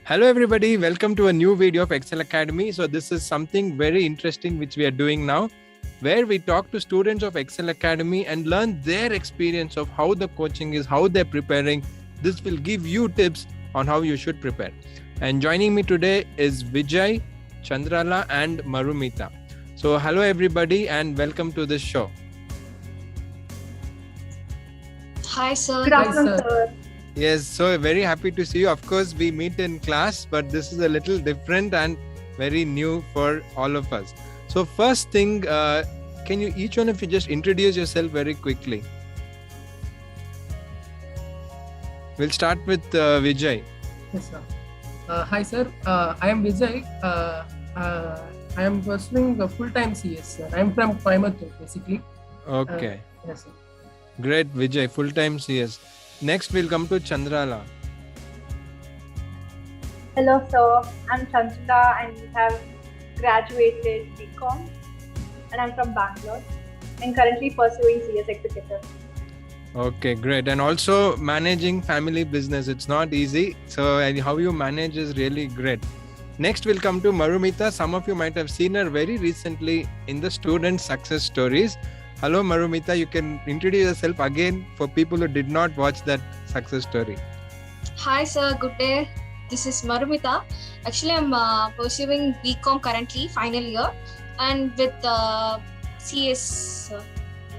Hello everybody, welcome to a new video of Ekcel Academy. So this is something very interesting which we are doing now, where we talk to students of Ekcel Academy and learn their experience of how the coaching is, how they're preparing. This will give you tips on how you should prepare. And joining me today is Vijay, Chandrala and Marumita. So hello everybody and welcome to this show. Hi sir. Good afternoon, sir. Yes, so very happy to see you. Of course, we meet in class, but this is a little different and very new for all of us. So first thing, can you each one of you just introduce yourself very quickly? We'll start with Vijay. Yes, sir. Hi, sir. I am Vijay. I am pursuing a full-time CS, sir. I am from Coimbatore, basically. Okay. Yes, sir. Great, Vijay, full-time CS. Next, we'll come to Chandrala. Hello, sir. I'm Chandrala and have graduated BCom and I'm from Bangalore and currently pursuing CS Executive. Okay, great. And also managing family business. It's not easy. So how you manage is really great. Next, we'll come to Marumita. Some of you might have seen her very recently in the student success stories. Hello, Marumita. You can introduce yourself again for people who did not watch that success story. Hi sir, good day. This is Marumita. Actually, I'm pursuing BCom currently, final year, and with CS. Sir.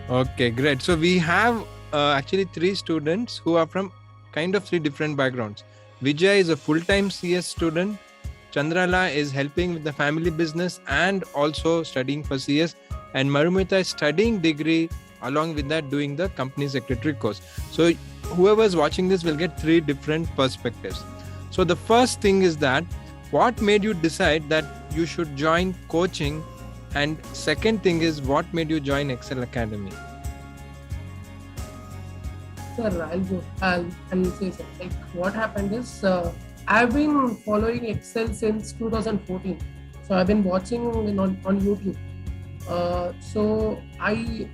Okay, great. So we have actually three students who are from kind of three different backgrounds. Vijay is a full-time CS student. Chandrala is helping with the family business and also studying for CS. And Marumita is studying degree, along with that doing the company secretary course. So whoever is watching this will get three different perspectives. So the first thing is that what made you decide that you should join coaching, and second thing is what made you join Ekcel Academy? Sir, I'll say something. Like, what happened is, I've been following Excel since 2014. So I've been watching on YouTube. So I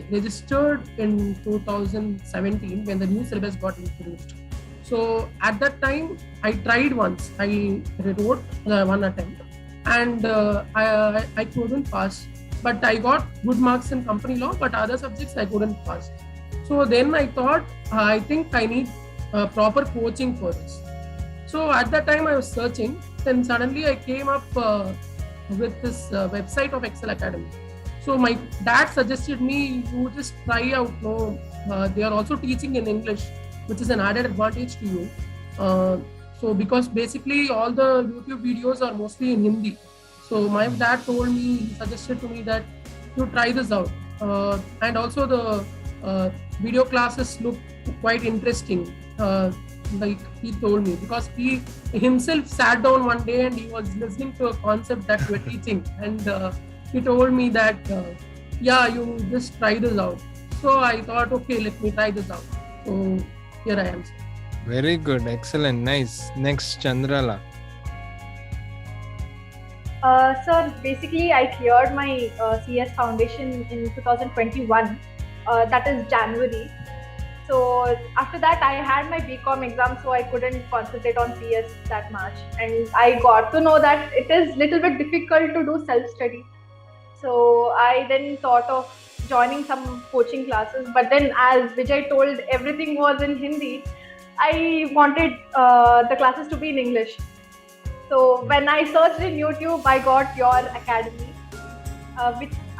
registered in 2017 when the new syllabus got introduced. So at that time, I tried once. I wrote one attempt and I couldn't pass. But I got good marks in company law, but other subjects I couldn't pass. So then I thought, I think I need proper coaching for this. So at that time I was searching, then suddenly I came up with this website of Ekcel Academy. So my dad suggested me, you just try out. They are also teaching in English, which is an added advantage to you. So because basically all the YouTube videos are mostly in Hindi. So my dad told me, he suggested to me that you try this out. And also the video classes look quite interesting. Like he told me, because he himself sat down one day and he was listening to a concept that we're teaching, and he told me that yeah, you just try this out. So I thought, okay, let me try this out. So here I am. Very good, excellent, nice. Next, Chandrala. Sir, basically I cleared my CS foundation in 2021. That is January. So after that, I had my BCom exam, so I couldn't concentrate on CS that much. And I got to know that it is little bit difficult to do self-study. So I then thought of joining some coaching classes. But then as Vijay told, everything was in Hindi. I wanted the classes to be in English. So when I searched in YouTube, I got your academy.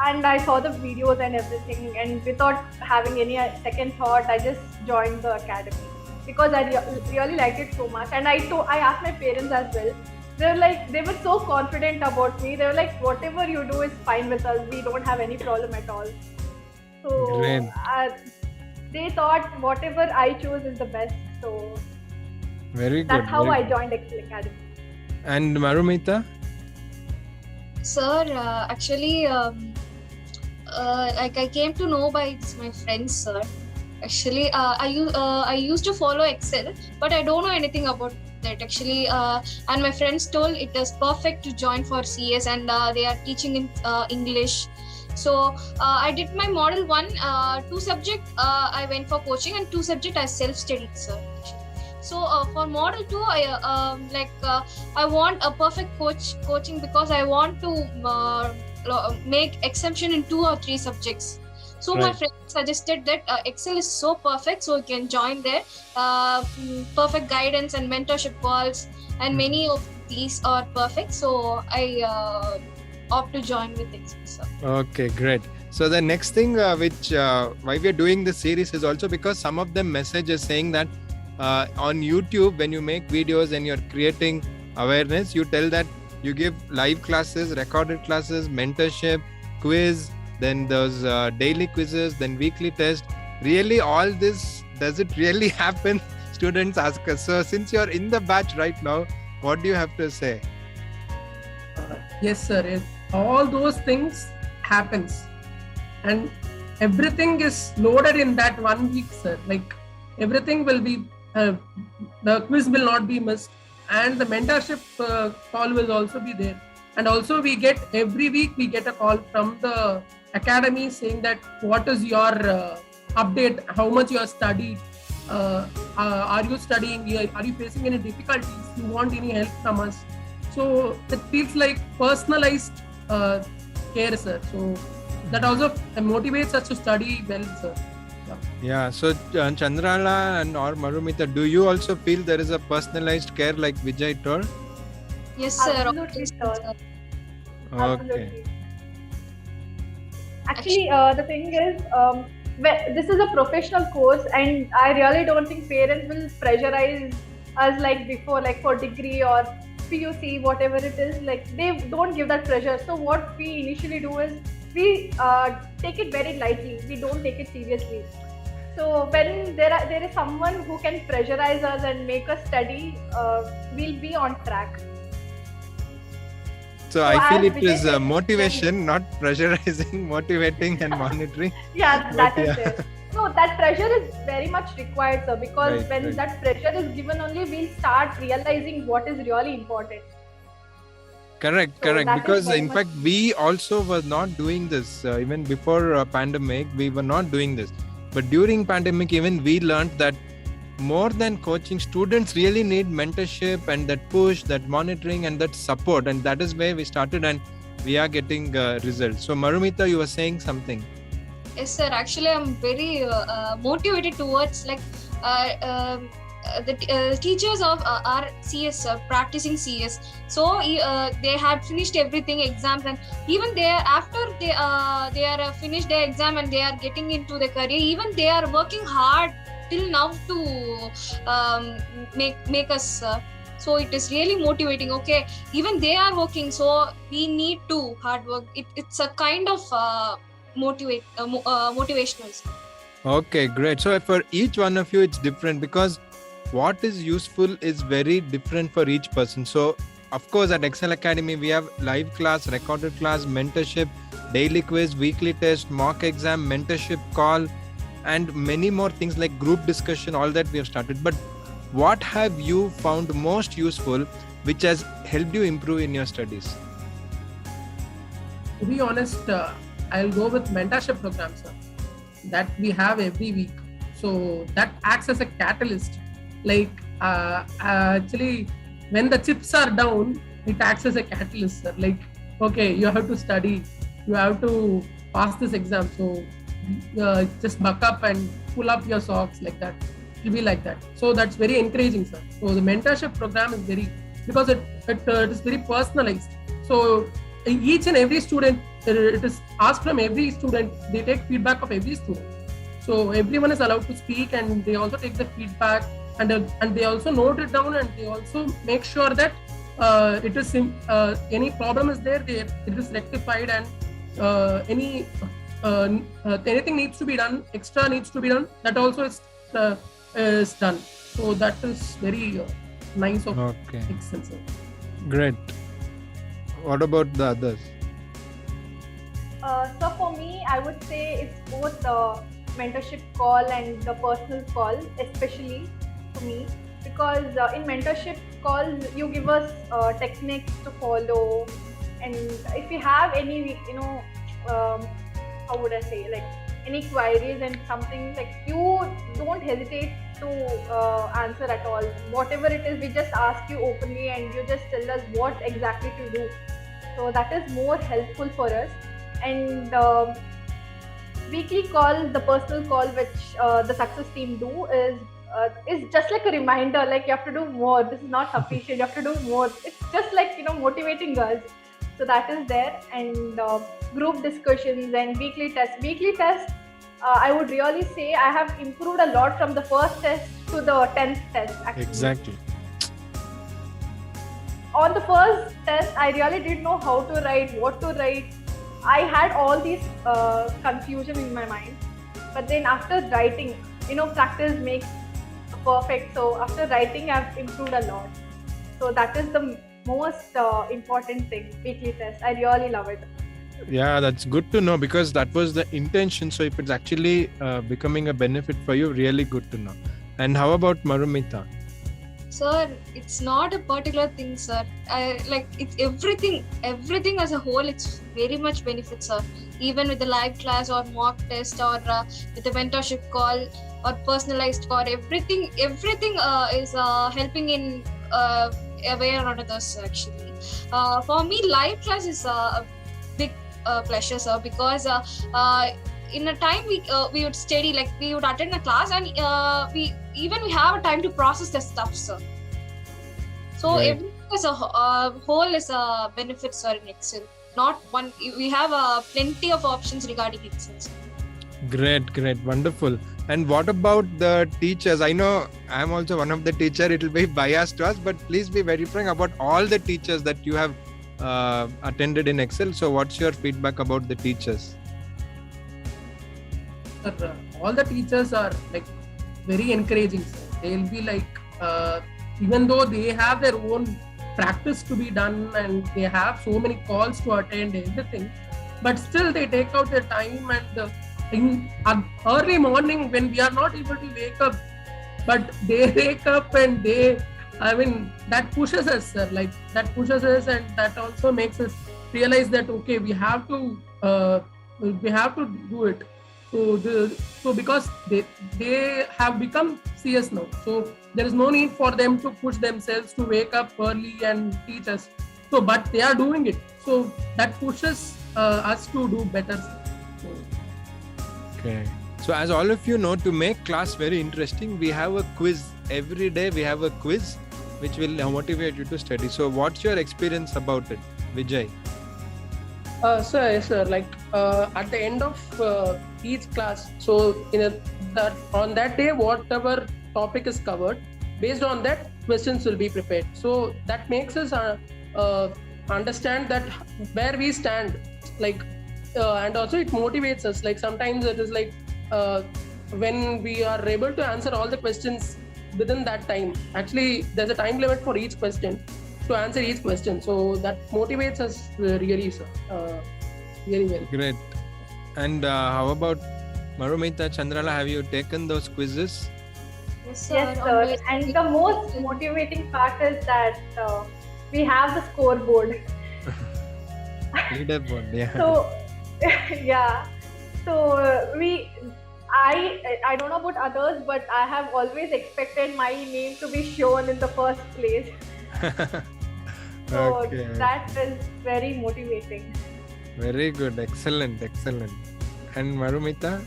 And I saw the videos and everything, and without having any second thought, I just joined the academy because I really liked it so much. And I asked my parents as well. They were so confident about me. They were like, whatever you do is fine with us. We don't have any problem at all. So they thought whatever I choose is the best. So very good. That's how I joined Ekcel Academy. And Marumita? Sir, actually, like I came to know by my friends, sir. Actually, I used to follow Excel, but I don't know anything about that actually. And my friends told it is perfect to join for CS, and they are teaching in English. So I did my model 1, 2 subject I went for coaching, and 2 subject I self-studied, sir. So for model 2, I want a perfect coaching because I want to make exemption in 2 or 3 subjects. So my Right. friend suggested that Excel is so perfect, so you can join there. Perfect guidance and mentorship calls, and many of these are perfect. So I opt to join with Excel. So. Okay, great. So the next thing why we are doing this series is also because some of them messages saying that on YouTube, when you make videos and you're creating awareness, you tell that you give live classes, recorded classes, mentorship, quiz, then those daily quizzes, then weekly test. Really, all this, does it really happen? Students ask us. So since you're in the batch right now, what do you have to say? Yes, sir. Yes. All those things happens, and everything is loaded in that 1 week, sir. Like everything will be, the quiz will not be missed, and the mentorship call will also be there. And also we get every week we get a call from the academy saying that what is your update, how much you have studied, are you studying, are you facing any difficulties, you want any help from us. So it feels like personalized care, sir. So that also motivates us to study well, sir. Yeah. So Chandrala and or Marumita, do you also feel there is a personalized care like Vijay told? Yes, sir. Absolutely, sir. Okay. Absolutely. Actually, the thing is, this is a professional course, and I really don't think parents will pressurize us like before, like for degree or PUC, whatever it is. Like they don't give that pressure. So what we initially do is we take it very lightly. We don't take it seriously. So when there is someone who can pressurize us and make us study, we'll be on track. So I feel as it Vijay is said, motivation, not pressurizing, motivating and monitoring. Yeah, that But is yeah. there. No, that pressure is very much required, sir, because Right, when right. that pressure is given only, we'll start realizing what is really important. Correct, So correct. that is Because very in much- fact, we also were not doing this even before pandemic. We were not doing this, but during pandemic, even we learned that more than coaching, students really need mentorship and that push, that monitoring, and that support. And that is where we started, and we are getting results. So Marumita, you were saying something. Yes, sir. Actually, I'm very motivated towards the teachers of our CS practicing CS. So they had finished everything exams, and even they after they are finished their exam and they are getting into the career. Even they are working hard till now to make us. So it is really motivating. Okay, even they are working, so we need to hard work. It's a kind of motivational. Okay, great. So for each one of you, it's different because what is useful is very different for each person. So of course, at Ekcel Academy, we have live class, recorded class, mentorship, daily quiz, weekly test, mock exam, mentorship call, and many more things like group discussion, all that we have started. But what have you found most useful, which has helped you improve in your studies? To be honest, I'll go with mentorship programs, sir, that we have every week. So that acts as a catalyst. Like actually, when the chips are down, it acts as a catalyst, sir. Like, okay, you have to study, you have to pass this exam. So just buck up and pull up your socks like that. It'll be like that. So that's very encouraging, sir. So the mentorship program is very, because it is very personalized. So each and every student, it is asked from every student, they take feedback of every student. So everyone is allowed to speak, and they also take the feedback, and they also note it down, and they also make sure that it is any problem is there, it is rectified, and anything needs to be done, extra needs to be done, that also is done. So that is very nice of Okay, Excel, sir. great. What about the others? So for me, I would say it's both the mentorship call and the personal call, especially for me, because in mentorship calls you give us techniques to follow, and if you have any, how would I say, like any queries and something, like you don't hesitate to answer at all. Whatever it is, we just ask you openly and you just tell us what exactly to do. So that is more helpful for us. And weekly call, the personal call which the success team do is just like a reminder, like you have to do more. This is not sufficient. You have to do more. It's just like motivating us. So that is there. And group discussions and weekly tests. Weekly tests, I would really say I have improved a lot from the first test to the 10th test. Actually. Exactly. On the first test, I really didn't know how to write, what to write. I had all these confusion in my mind. But then after writing, practice makes perfect. So after writing, I've improved a lot. So that is the most important thing, weekly test. I really love it. Yeah, that's good to know, because that was the intention. So if it's actually becoming a benefit for you, really good to know. And how about Marumita? Sir, it's not a particular thing, sir. It's everything as a whole. It's very much benefit, sir. Even with the live class or mock test or with the mentorship call or personalized call, everything is helping in a way or another, sir, actually. For me, live class is a big pleasure, sir, because in a time we would study, like we would attend a class, and we have a time to process the stuff, sir. So Right. everything as a whole is a benefit, sir, in Excel. Not one. We have plenty of options regarding Excel, sir. Great, wonderful. And what about the teachers? I know I'm also one of the teacher. It will be biased to us, but please be very frank about all the teachers that you have attended in Excel. So what's your feedback about the teachers? Sir, all the teachers are like very encouraging. Sir. They'll be like, even though they have their own practice to be done and they have so many calls to attend, everything, but still they take out their time, and in early morning when we are not able to wake up, but they wake up and that pushes us, sir. Like that pushes us, and that also makes us realize that okay, we have to do it. So because they have become CS now, so there is no need for them to push themselves to wake up early and teach us. So, but they are doing it. So that pushes us to do better. Okay. So as all of you know, to make class very interesting, we have a quiz. Every day we have a quiz which will motivate you to study. So what's your experience about it, Vijay? Sir, like at the end of each class, so on that day, whatever topic is covered, based on that, questions will be prepared. So that makes us understand that where we stand, like, and also it motivates us. Like sometimes it is like when we are able to answer all the questions within that time. Actually, there's a time limit for each question, to answer each question. So that motivates us really, sir. Very well. Great. And how about Marumita, Chandrala? Have you taken those quizzes? Yes, sir. Yes, sir. And the most motivating part is that we have the scoreboard. Leaderboard, yeah. So, yeah. So I don't know about others, but I have always expected my name to be shown in the first place. So Okay. that is very motivating. Very good. Excellent. And Marumita?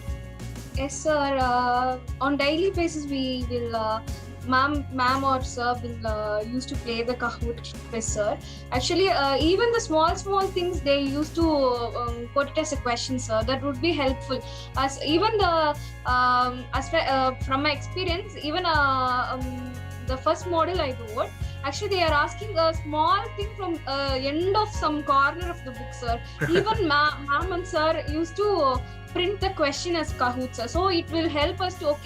Yes, sir. On daily basis, we will, ma'am or sir will used to play the Kahoot quiz, sir. Actually, even the small things they used to put it as a question, sir. That would be helpful. As even the from my experience, even the first model I wrote, actually they are asking a small thing from end of some corner of the book, sir. Even ma'am and sir used to print the question as Kahoot, sir. So it will help us to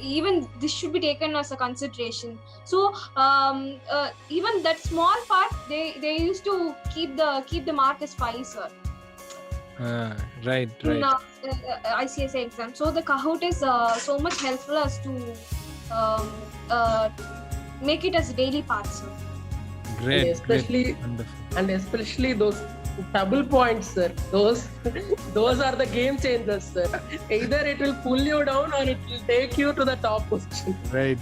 even this should be taken as a consideration. So even that small part, they used to keep the mark as 5, sir. Right. In ICSI exam. So the Kahoot is so much helpful as to make it as a daily part, sir. Great. Especially Wonderful. and especially those double points, sir. Those are the game changers, sir. Either it will pull you down or it will take you to the top position. Right.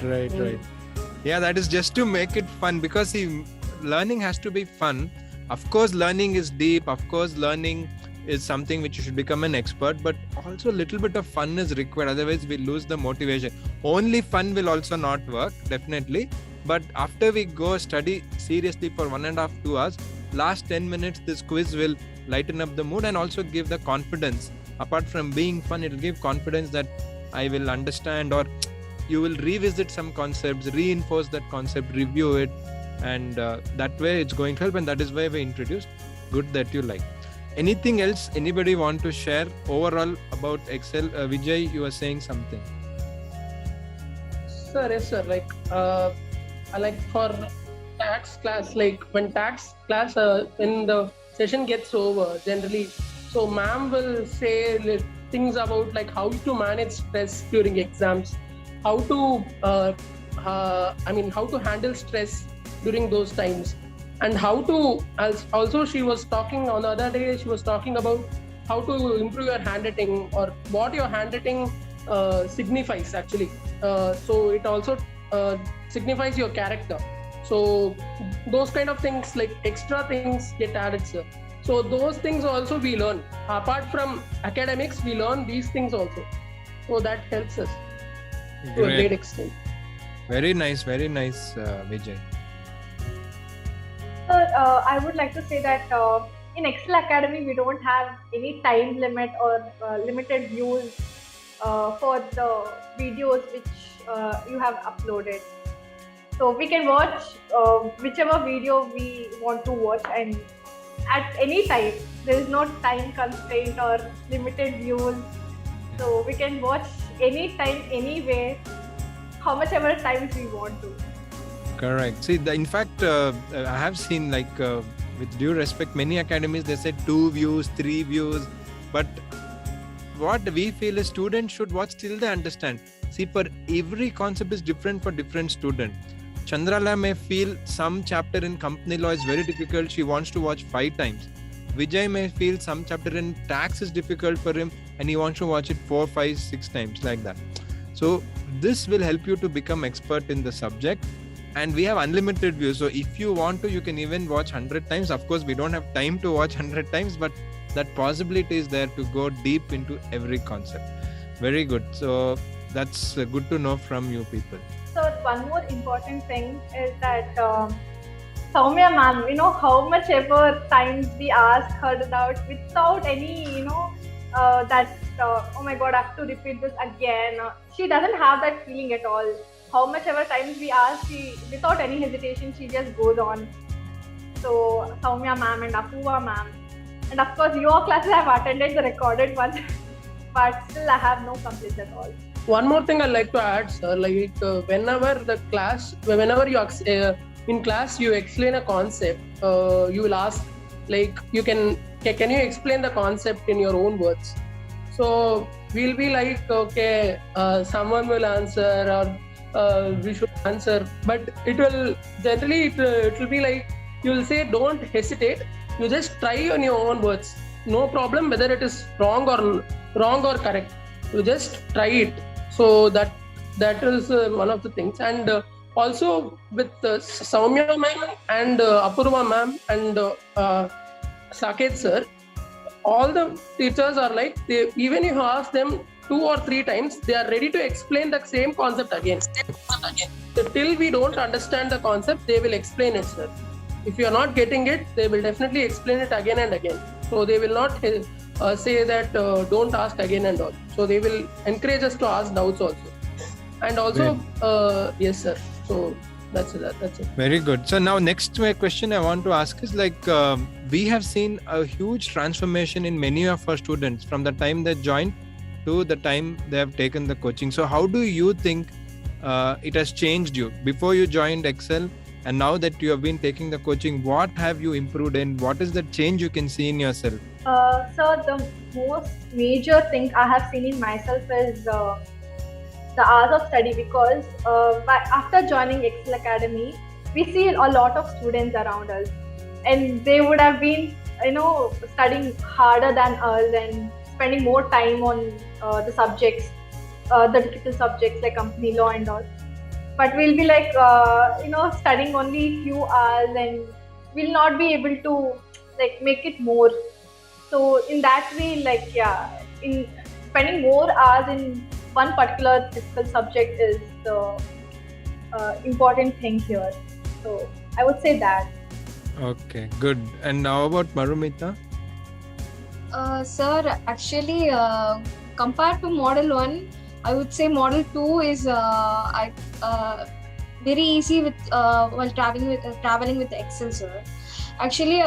Yeah, that is just to make it fun, because see, learning has to be fun. Of course, learning is deep. Of course, learning is something which you should become an expert, but also a little bit of fun is required. Otherwise, we lose the motivation. Only fun will also not work, definitely. But after we go study seriously for 1.5 to 2 hours, last 10 minutes, this quiz will lighten up the mood and also give the confidence. Apart from being fun, it will give confidence that I will understand, or you will revisit some concepts, reinforce that concept, review it, and that way it's going to help. And that is why we introduced. Good that you like. Anything else anybody want to share overall about Excel? Vijay, you were saying something. Sir, yes, sir. Like for tax class, like when tax class, when the session gets over, generally, so ma'am will say things about like how to manage stress during exams, how to handle stress during those times, and how to also she was talking on the other day, she was talking about how to improve your handwriting, or what your handwriting signifies actually. So it also signifies your character. So those kind of things, like extra things get added, sir. So those things also we learn. Apart from academics, we learn these things also. So that helps us to a great extent. Very nice, Vijay. I would like to say that in Ekcel Academy, we don't have any time limit or limited views for the videos which you have uploaded. So we can watch whichever video we want to watch, and at any time. There is no time constraint or limited views. So we can watch anytime, anywhere, how much ever times we want to. Correct. See, in fact, I have seen, with due respect, many academies, they said 2 views, 3 views. But what we feel is students should watch till they understand. See, for every concept is different for different student. Chandrala may feel some chapter in company law is very difficult. She wants to watch 5 times. Vijay may feel some chapter in tax is difficult for him and he wants to watch it 4, 5, 6 times, like that. So this will help you to become expert in the subject. And we have unlimited views. So if you want to, you can even watch 100 times. Of course, we don't have time to watch 100 times, but that possibility is there to go deep into every concept. Very good. So that's good to know from you people. So one more important thing is that Soumya ma'am, how much ever times we ask her without any, oh my God, I have to repeat this again. She doesn't have that feeling at all. How much ever times we ask, she, without any hesitation, she just goes on. So Soumya ma'am and Apuva ma'am. And of course, your classes I have attended the recorded ones, but still I have no complaints at all. One more thing I'd like to add, sir, whenever you in class you explain a concept, you will ask, can you explain the concept in your own words? So we'll be like, okay, someone will answer, or we should answer, but it will be like, you will say, don't hesitate, you just try on your own words, no problem whether it is wrong or correct, you just try it. So that is one of the things. And also with Soumya ma'am and Apurva ma'am and Saket sir, all the teachers are like, even if you ask them 2 or 3 times, they are ready to explain the same concept again. So till we don't understand the concept, they will explain it, sir. If you are not getting it, they will definitely explain it again and again. So they will not say that don't ask again and all. So they will encourage us to ask doubts also. And also, yes, sir. So that's it. Very good. So now next question I want to ask is we have seen a huge transformation in many of our students from the time they joined to the time they have taken the coaching. So how do you think it has changed you before you joined Ekcel, and now that you have been taking the coaching, what have you improved in? What is the change you can see in yourself? So the most major thing I have seen in myself is the hours of study, because after joining Ekcel Academy, we see a lot of students around us, and they would have been studying harder than us and spending more time on the subjects, the difficult subjects like company law and all. But we'll be like, studying only few hours and we'll not be able to like make it more. So in that way, like, yeah, in spending more hours in one particular difficult subject is the important thing here. So I would say that. Okay, good. And now about Marumita? Sir, actually, compared to Model 1, I would say Model 2 is very easy with while traveling with Excel, sir. Actually,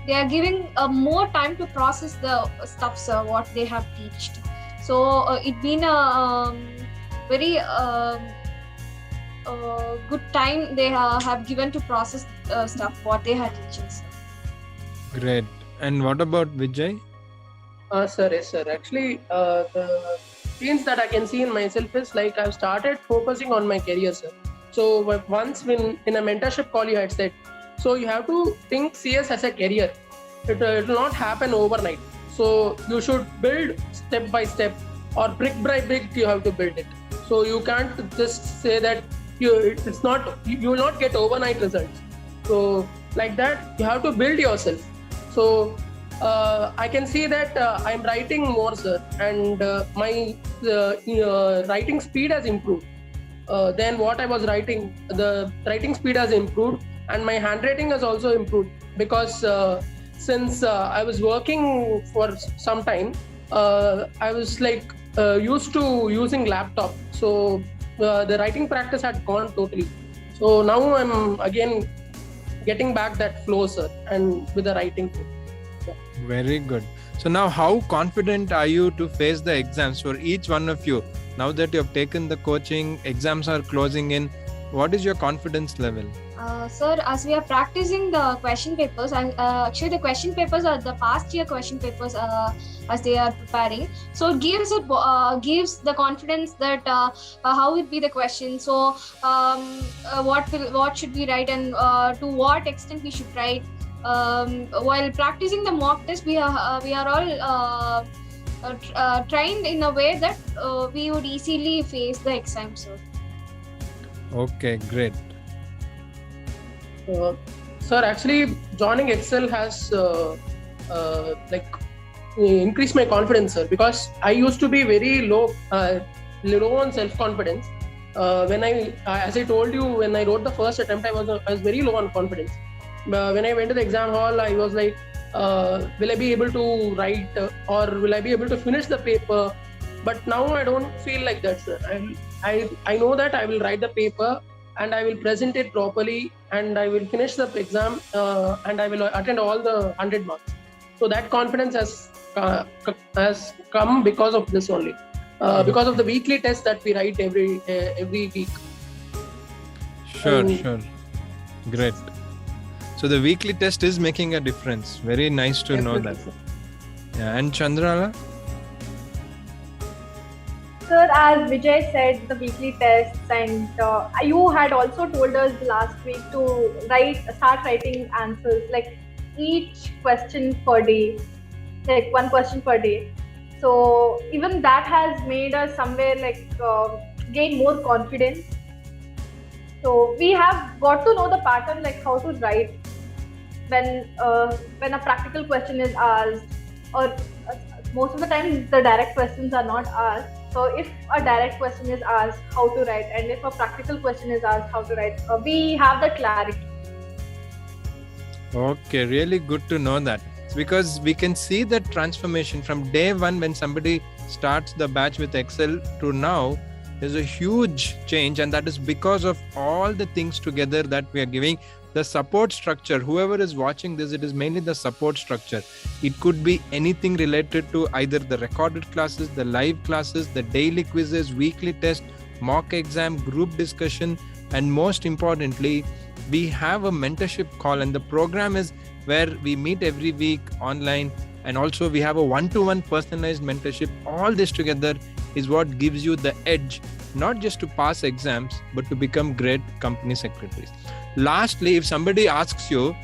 they are giving more time to process the stuff, sir, what they have teached. So it been a very good time they have given to process stuff what they had teaching, sir. Great. And what about Vijay? Sir, yes, sir. Actually, the change that I can see in myself is like I've started focusing on my career, sir. So once when in a mentorship call you had said, so you have to think CS as a career. It will not happen overnight. So you should build step by step or brick by brick. You have to build it. So you can't just say that you will not get overnight results. So like that you have to build yourself. So I can see that I'm writing more, sir, and my writing speed has improved. Then what I was writing, the writing speed has improved, and my handwriting has also improved because since I was working for some time, I was like used to using laptop. So the writing practice had gone totally. So now I'm again getting back that flow, sir, and with the writing. Yeah. Very good. So now how confident are you to face the exams for each one of you? Now that you have taken the coaching, exams are closing in, what is your confidence level? Sir, as we are practicing the question papers, actually the question papers are the past year question papers as they are preparing. So it gives the confidence that how will be the question. So what should we write and to what extent we should write. While practicing the mock test, we are all trained in a way that we would easily face the exam, sir. Okay, great. Sir, actually joining Excel has like increased my confidence, sir, because I used to be very low on self-confidence. When as I told you, when I wrote the first attempt, I was very low on confidence. When I went to the exam hall, I was like, will I be able to write or will I be able to finish the paper? But now I don't feel like that, sir. I know that I will write the paper and I will present it properly and I will finish the exam and I will attend all the 100 marks. So that confidence has come because of this only, because of the weekly test that we write every week. Sure. Great. So the weekly test is making a difference. Very nice to know that. Yeah. And Chandrala? Sir, as Vijay said, the weekly tests, and you had also told us last week to start writing answers, like each question per day, like one question per day. So even that has made us somewhere like gain more confidence. So we have got to know the pattern, like how to write when a practical question is asked, or most of the time the direct questions are not asked. So if a direct question is asked, how to write, and if a practical question is asked, how to write, we have the clarity. Okay, really good to know that. Because we can see that transformation from day one when somebody starts the batch with Excel to now. There's a huge change, and that is because of all the things together that we are giving. The support structure, whoever is watching this, it is mainly the support structure. It could be anything related to either the recorded classes, the live classes, the daily quizzes, weekly test, mock exam, group discussion, and most importantly, we have a mentorship call, and the program is where we meet every week online, and also we have a one-to-one personalized mentorship. All this together is what gives you the edge, not just to pass exams, but to become great company secretaries. Lastly, if somebody asks you,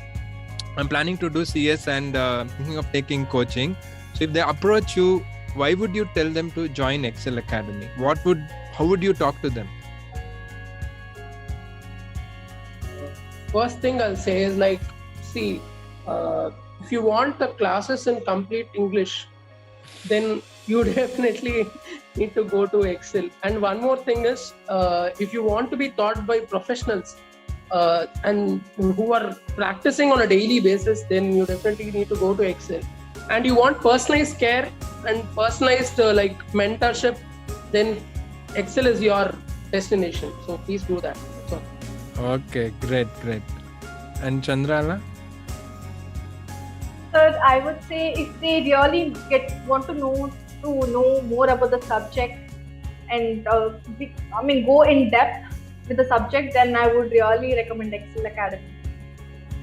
I'm planning to do CS and thinking of taking coaching. So if they approach you, why would you tell them to join Ekcel Academy? How would you talk to them? First thing I'll say is like, see, if you want the classes in complete English, then you definitely need to go to Ekcel. And one more thing is, if you want to be taught by professionals and who are practicing on a daily basis, then you definitely need to go to Ekcel. And you want personalized care and personalized like mentorship, then Ekcel is your destination. So please do that. That's all. Okay, great. And Chandrala? Sir, I would say if they really want to know more about the subject and go in depth with the subject, then I would really recommend Ekcel Academy.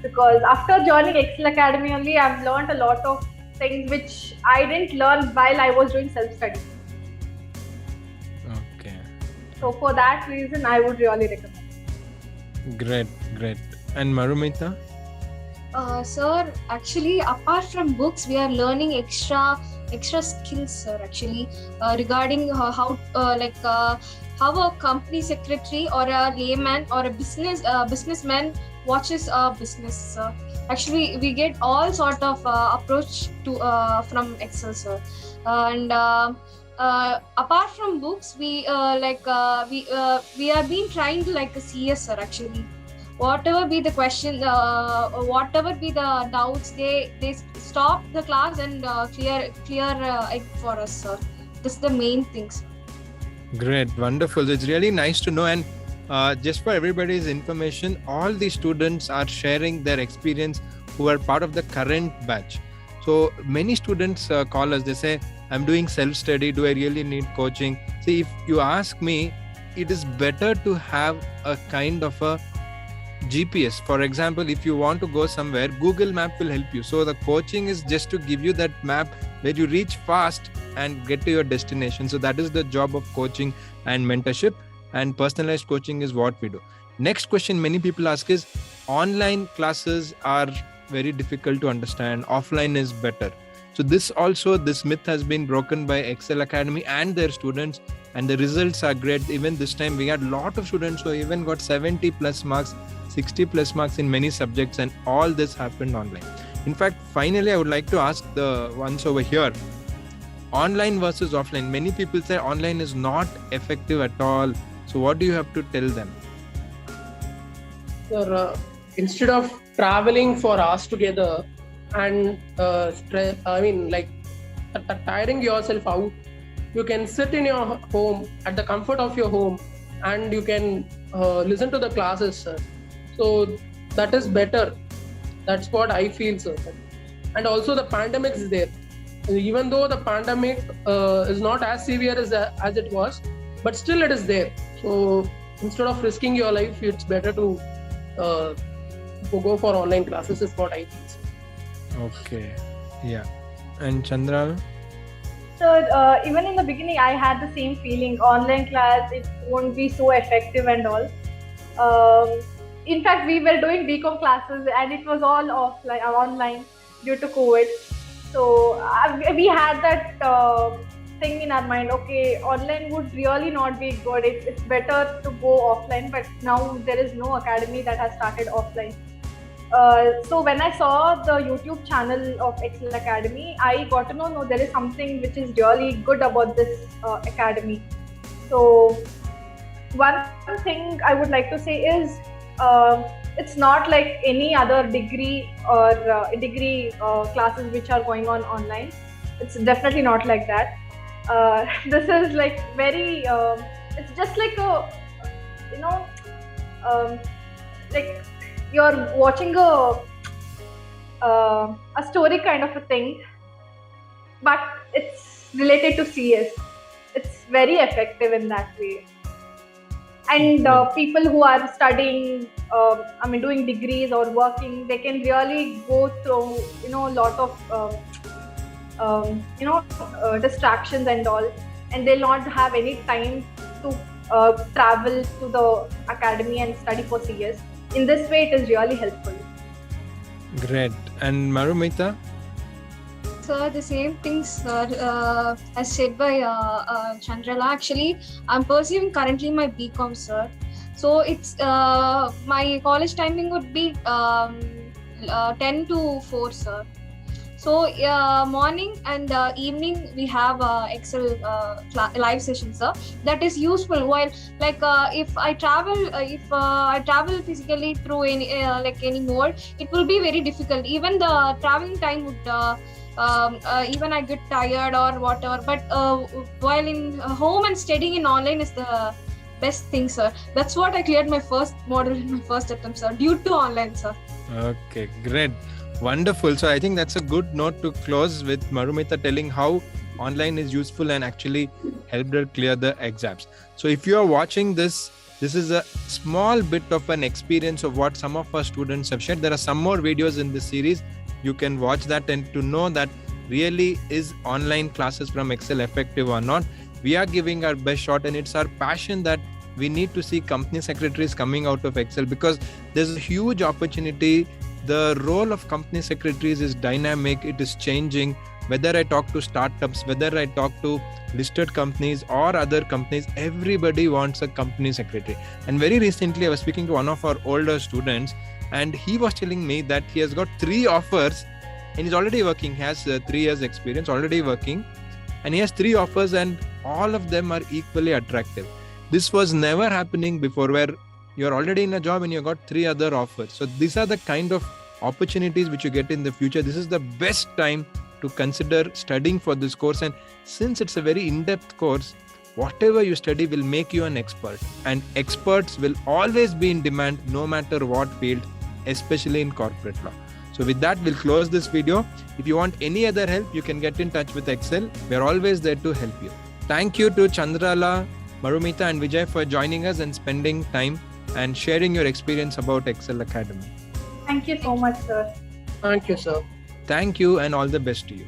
Because after joining Ekcel Academy only, I've learned a lot of things which I didn't learn while I was doing self-study. Okay. So for that reason, I would really recommend. Great. And Marumita? Sir, actually, apart from books, we are learning extra skills, sir. Actually, regarding how a company secretary or a layman or a businessman watches a business, sir. Actually, we get all sort of approach to from Ekcel, sir. And apart from books, we have been trying to like a CS, sir. Actually, whatever be the question, whatever be the doubts, they stop the class and clear it for us, sir. This is the main things. Great, wonderful. It's really nice to know. And just for everybody's information, all the students are sharing their experience who are part of the current batch. So many students call us, they say, I'm doing self-study, do I really need coaching? See, if you ask me, it is better to have a kind of a GPS. For example, if you want to go somewhere, Google Map will help you. So the coaching is just to give you that map where you reach fast and get to your destination. So that is the job of coaching and mentorship, and personalized coaching is what we do. Next question many people ask is, online classes are very difficult to understand, offline is better. So this myth has been broken by Ekcel Academy and their students, and the results are great. Even this time we had a lot of students who even got 70 plus marks, 60 plus marks in many subjects, and all this happened online. In fact, finally, I would like to ask the ones over here, online versus offline. Many people say online is not effective at all. So what do you have to tell them? Sir, instead of traveling for hours together and tiring yourself out, you can sit in your home at the comfort of your home and you can listen to the classes, sir. So that is better. That's what I feel, sir. And also the pandemic is there. Even though the pandemic is not as severe as it was, but still it is there. So instead of risking your life, it's better to go for online classes is what I feel, sir. Okay. Yeah. And Chandra? So even in the beginning, I had the same feeling. Online class, it won't be so effective and all. In fact, we were doing BCom classes and it was all offline, online due to COVID. So we had that thing in our mind. Okay, online would really not be good. It's better to go offline. But now there is no academy that has started offline. So when I saw the YouTube channel of Ekcel Academy, I got to know there is something which is really good about this academy. So one thing I would like to say is it's not like any other degree or degree classes which are going on online. It's definitely not like that. This is like very, it's just like a, like you're watching a story kind of a thing, but it's related to CS. It's very effective in that way. And people who are studying, doing degrees or working, they can really go through, a lot of, distractions and all, and they'll not have any time to travel to the academy and study for CS. In this way, it is really helpful. Great. And Marumita? Sir, the same thing, sir, as said by Chandrala. Actually, I'm pursuing currently my BCom, sir. So it's my college timing would be 10 to 4, sir. So morning and evening we have Excel live sessions, sir. That is useful. While like if I travel physically through any mode, it will be very difficult. Even the traveling time would. Even I get tired or whatever, but while in home and studying in online is the best thing, sir. That's what I cleared my first model in my first attempt, sir, due to online, sir. Okay, great. Wonderful. So I think that's a good note to close with, Marumita telling how online is useful and actually helped her clear the exams. So if you are watching this is a small bit of an experience of what some of our students have shared. There are some more videos in this series. You can watch that and to know that really is online classes from Excel effective or not. We are giving our best shot, and it's our passion that we need to see company secretaries coming out of Excel, because there's a huge opportunity. The role of company secretaries is dynamic. It is changing. Whether I talk to startups, whether I talk to listed companies or other companies, everybody wants a company secretary. And very recently I was speaking to one of our older students, and he was telling me that he has got 3 offers and he's already working. He has 3 years experience, already working, and he has 3 offers and all of them are equally attractive. This was never happening before, where you're already in a job and you got 3 other offers. So these are the kind of opportunities which you get in the future. This is the best time to consider studying for this course. And since it's a very in-depth course, whatever you study will make you an expert, and experts will always be in demand no matter what field, especially in corporate law. So with that, we'll close this video. If you want any other help, you can get in touch with Excel. We're always there to help you. Thank you to Chandrala, Marumita and Vijay for joining us and spending time and sharing your experience about Ekcel Academy. Thank you so much, sir. Thank you, sir. Thank you and all the best to you.